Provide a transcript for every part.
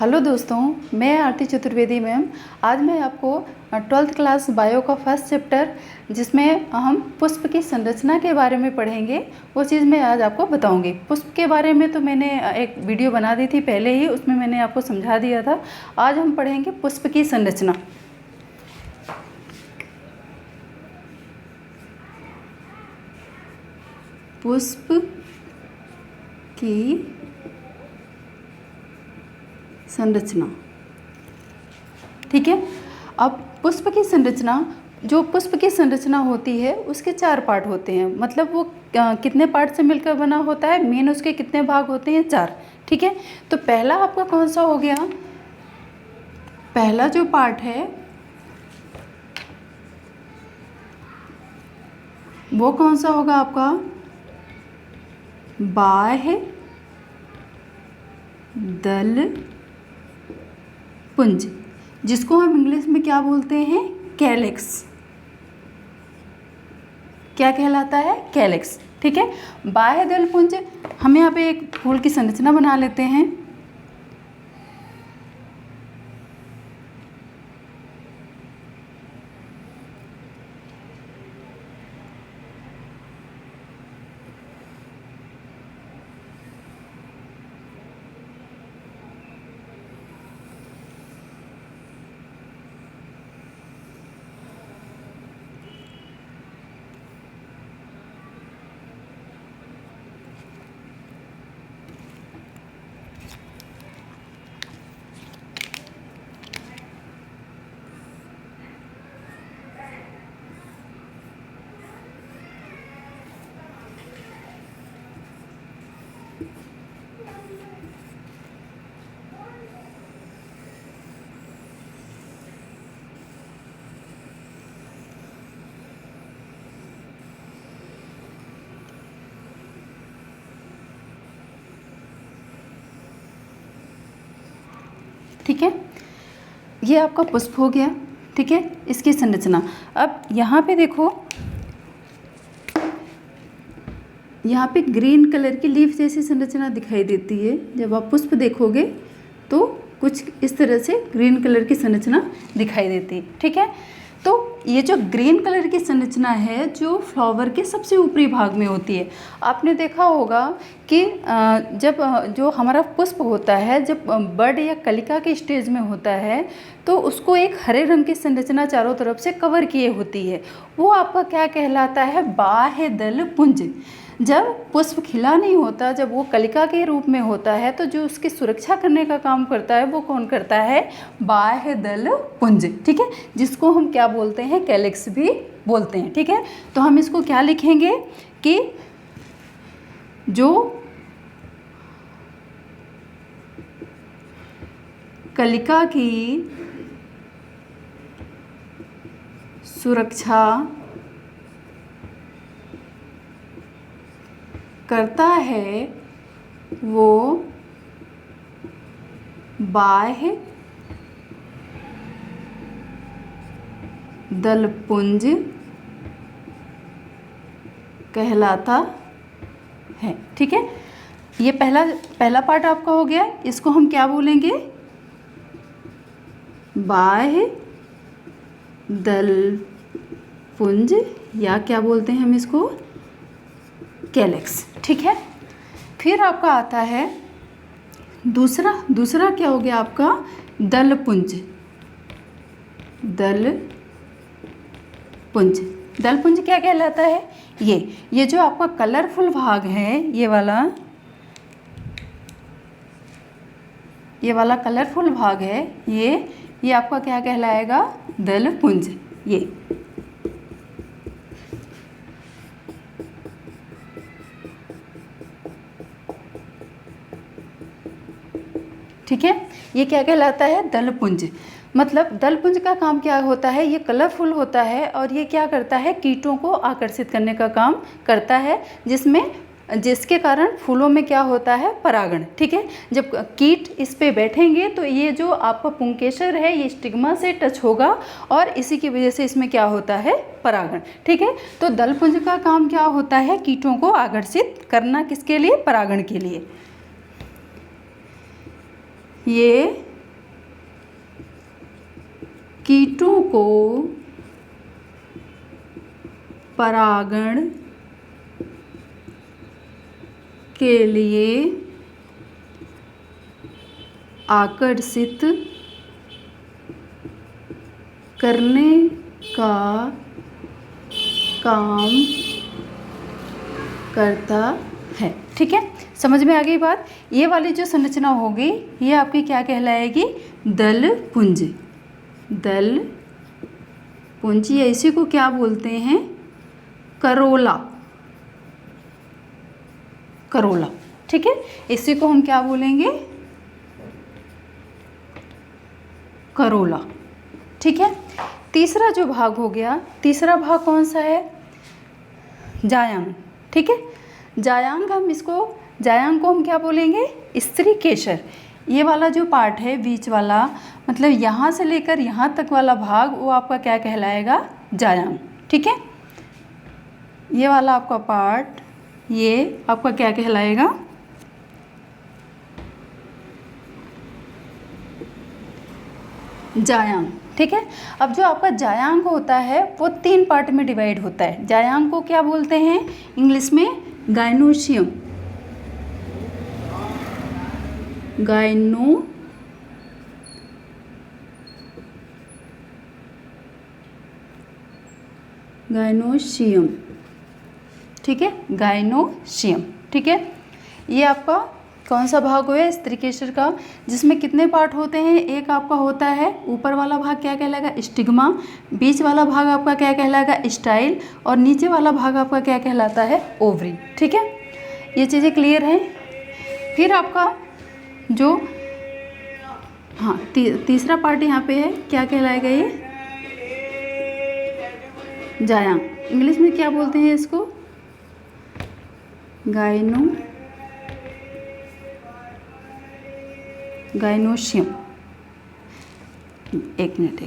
Hello दोस्तों, मैं आरती Chaturvedi ma'am. आज मैं आपको 12th क्लास बायो का फर्स्ट चैप्टर जिसमें हम पुष्प की संरचना के बारे में पढ़ेंगे, वो चीज़ मैं आज आपको बताऊंगी। पुष्प के बारे में तो मैंने एक वीडियो बना दी थी पहले ही, उसमें मैंने आपको समझा दिया था। आज हम पढ़ेंगे पुष्प की संरचना। पुष्प की संरचना, ठीक है। अब पुष्प की संरचना, जो पुष्प की संरचना होती है उसके 4 पार्ट होते हैं। मतलब वो कितने पार्ट से मिलकर बना होता है, मेन उसके कितने भाग होते हैं, 4, ठीक है। तो पहला आपका कौन सा हो गया, पहला जो पार्ट है वो कौन सा होगा आपका, बाह्य दल पुंज, जिसको हम इंग्लिश में क्या बोलते हैं, कैलेक्स। क्या कहलाता है, कैलेक्स, ठीक है। बाह्य दल पुंज, हम यहाँ पे एक फूल की संरचना बना लेते हैं। ठीक है, ये आपका पुष्प हो गया, ठीक है। इसकी संरचना, अब यहाँ पे देखो, यहाँ पे ग्रीन कलर की लीफ जैसी संरचना दिखाई देती है। जब आप पुष्प देखोगे तो कुछ इस तरह से ग्रीन कलर की संरचना दिखाई देती है, ठीक है। तो ये जो ग्रीन कलर की संरचना है, जो फ्लावर के सबसे ऊपरी भाग में होती है। आपने देखा होगा कि जब जो हमारा पुष्प होता है, जब बड या कलिका के स्टेज में होता है, तो उसको एक हरे रंग की संरचना चारों तरफ से कवर किए होती है। वो आपका क्या कहलाता है, बाह्य दल पुंज। जब पुष्प खिला नहीं होता, जब वो कलिका के रूप में होता है, तो जो उसकी सुरक्षा करने का काम करता है वो कौन करता है, बाह्य दल पुंज, ठीक है, जिसको हम क्या बोलते हैं, कैलेक्स भी बोलते हैं, ठीक है। तो हम इसको क्या लिखेंगे कि जो कलिका की सुरक्षा करता है वो बाह्य दल पुंज कहलाता है, ठीक है। ये पहला पार्ट आपका हो गया। इसको हम क्या बोलेंगे, बाह्य दल पुंज, या क्या बोलते हैं हम इसको, कैलेक्स, ठीक है। फिर आपका आता है दूसरा क्या हो गया आपका, दल पुंज। दल पुंज क्या कहलाता है, ये जो आपका कलरफुल भाग है, ये वाला कलरफुल भाग है, ये आपका क्या कहलाएगा, दल पुंज। ये ठीक है, ये क्या कहलाता है, दलपुंज। मतलब दलपुंज का काम क्या होता है, ये कलरफुल होता है और ये क्या करता है, कीटों को आकर्षित करने का काम करता है, जिसके कारण फूलों में क्या होता है, परागण, ठीक है। जब कीट इस पे बैठेंगे तो ये जो आपका पुंकेसर है, ये स्टिग्मा से टच होगा और इसी की वजह से इसमें क्या होता है, परागण, ठीक है। तो दलपुंज का काम क्या होता है, कीटों को आकर्षित करना, किसके लिए, परागण के लिए। ये कीटों को परागण के लिए आकर्षित करने का काम करता है। ठीक है, समझ में आ गई बात। ये वाली जो संरचना होगी ये आपकी क्या कहलाएगी? दल पुंज। दल पुंज, या इसी को क्या बोलते हैं? करोला। करोला, ठीक है, इसी को हम क्या बोलेंगे? करोला। ठीक है, तीसरा जो भाग हो गया, तीसरा भाग कौन सा है? जायांग। ठीक है, जायांग जायांग को हम क्या बोलेंगे? स्त्री केशर। ये वाला जो पार्ट है बीच वाला, मतलब यहाँ से लेकर यहाँ तक वाला भाग, वो आपका क्या कहलाएगा? जायांग। ठीक है, ये वाला आपका पार्ट, ये आपका क्या कहलाएगा? जायांग। ठीक है, अब जो आपका जायांग होता है वो 3 पार्ट में डिवाइड होता है। जायांग को क्या बोलते हैं इंग्लिश में? गायनोशियम। गायनोशियम। ठीक है, गायनोशियम। ठीक है, ये आपका कौन सा भाग हुआ? स्त्रीकेशर का, जिसमें कितने पार्ट होते हैं? एक आपका होता है ऊपर वाला भाग क्या कहलाएगा? स्टिग्मा। बीच वाला भाग आपका क्या कहलाएगा? स्टाइल। और नीचे वाला भाग आपका क्या कहलाता है? ओवरी। ठीक है, ये चीज़ें क्लियर हैं। फिर आपका जो तीसरा पार्ट यहाँ पे है, क्या कहलाएगा? ये जायांग। इंग्लिश में क्या बोलते हैं इसको? गायनोशियम। एक मिनट,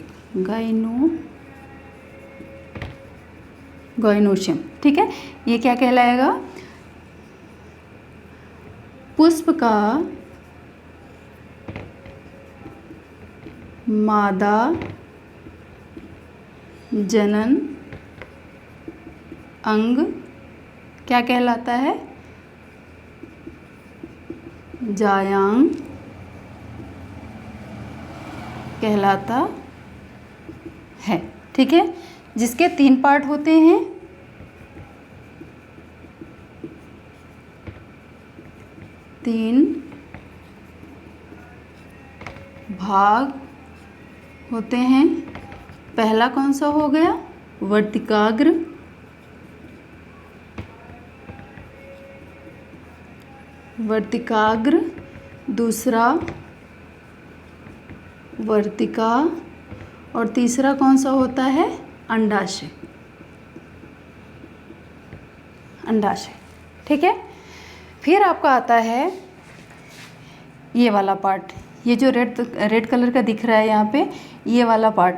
गायनोशियम। ठीक है, ये क्या कहलाएगा? पुष्प का मादा जनन अंग क्या कहलाता है? जायांग कहलाता है। ठीक है, जिसके 3 पार्ट होते हैं। तीन भाग होते हैं। पहला कौन सा हो गया? वर्तिकाग्र। वर्तिकाग्र, दूसरा वर्तिका, और तीसरा कौन सा होता है? अंडाशय। अंडाशय। ठीक है, फिर आपका आता है ये वाला पार्ट, ये जो रेड कलर का दिख रहा है यहाँ पे, ये वाला पार्ट।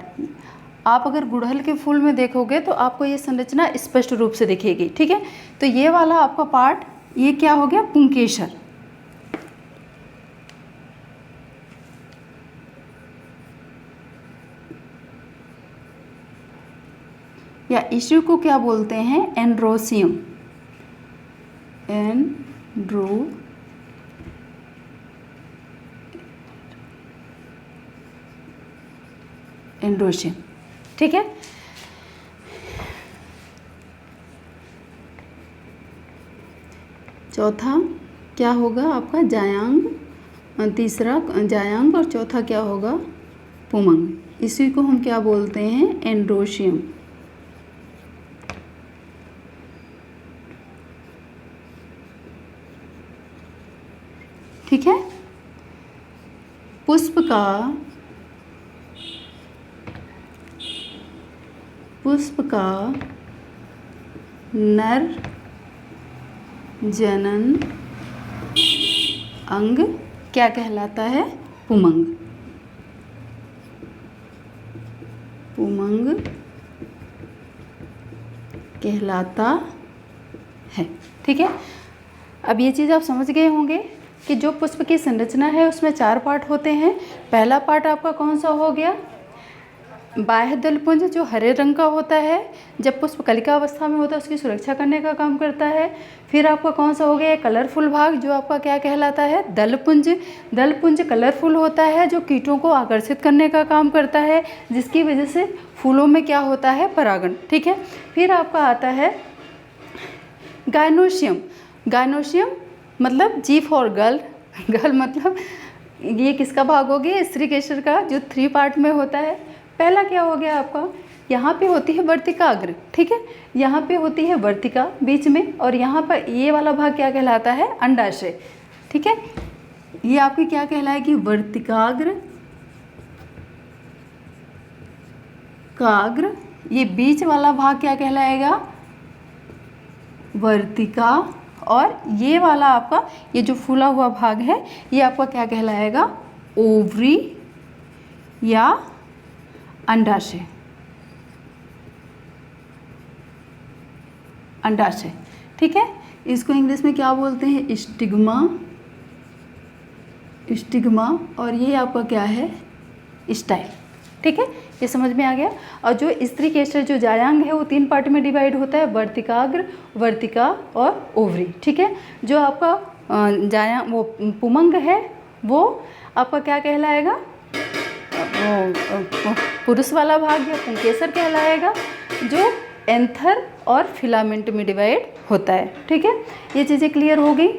आप अगर गुड़हल के फूल में देखोगे तो आपको ये संरचना स्पष्ट रूप से दिखेगी। ठीक है, तो ये वाला आपका पार्ट, ये क्या हो गया? पुंकेसर। या इसी को क्या बोलते हैं? एंड्रोसियम। एंड्रोसियम। ठीक है, चौथा क्या होगा आपका? जायांग। तीसरा जायांग और चौथा क्या होगा? पुमंग। इसी को हम क्या बोलते हैं? एंड्रोसियम। ठीक है, पुष्प का नर जनन अंग क्या कहलाता है? पुमंग। पुमंग कहलाता है। ठीक है, अब ये चीज़ आप समझ गए होंगे कि जो पुष्प की संरचना है उसमें 4 पार्ट होते हैं। पहला पार्ट आपका कौन सा हो गया? बाह्य दलपुंज जो हरे रंग का होता है, जब पुष्प कलिका अवस्था में होता है उसकी सुरक्षा करने का काम करता है। फिर आपका कौन सा हो गया कलरफुल भाग, जो आपका क्या कहलाता है दलपुंज। दलपुंज कलरफुल होता है जो कीटों को आकर्षित करने का काम करता है, जिसकी वजह से फूलों में क्या होता है परागण। ठीक है। फिर आपका आता है गायनोशियम। गायनोशियम मतलब जी फॉर गर्ल, गर्ल मतलब ये किसका भाग हो गया स्त्री केसर का, जो 3 पार्ट में होता है। पहला क्या हो गया आपका, यहाँ पे होती है वर्तिकाग्र। ठीक है, यहाँ पे होती है वर्तिका बीच में, और यहाँ पर ये वाला भाग क्या कहलाता है अंडाशय। ठीक है, ये आपकी क्या कहलाएगी वर्तिकाग्र, काग्र। ये बीच वाला भाग क्या कहलाएगा वर्तिका, और ये वाला आपका ये जो फूला हुआ भाग है ये आपका क्या कहलाएगा ओवरी या अंडाशय। अंडाशय। ठीक है, इसको इंग्लिश में क्या बोलते हैं स्टिग्मा। स्टिग्मा, और ये आपका क्या है स्टाइल। ठीक है, ये समझ में आ गया। और जो स्त्री केसर जो जायांग है वो 3 पार्ट में डिवाइड होता है, वर्तिकाग्र, वर्तिका और ओवरी। ठीक है, जो आपका जायांग वो पुमंग है वो आपका क्या कहलाएगा पुरुष वाला भाग या पुंकेसर कहलाएगा, जो एंथर और फिलामेंट में डिवाइड होता है। ठीक है, ये चीज़ें क्लियर हो गई।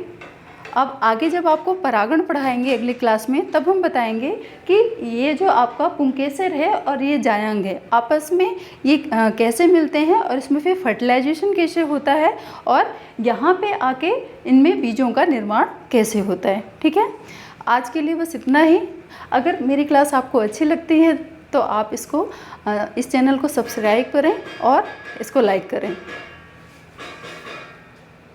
अब आगे जब आपको परागण पढ़ाएंगे अगली क्लास में, तब हम बताएंगे कि ये जो आपका पुंकेसर है और ये जायांग है आपस में ये कैसे मिलते हैं, और इसमें फिर फर्टिलाइजेशन कैसे होता है, और यहाँ पे आके इनमें बीजों का निर्माण कैसे होता है। ठीक है, आज के लिए बस इतना ही। अगर मेरी क्लास आपको अच्छी लगती है तो आप इसको इस चैनल को सब्सक्राइब करें और इसको लाइक करें।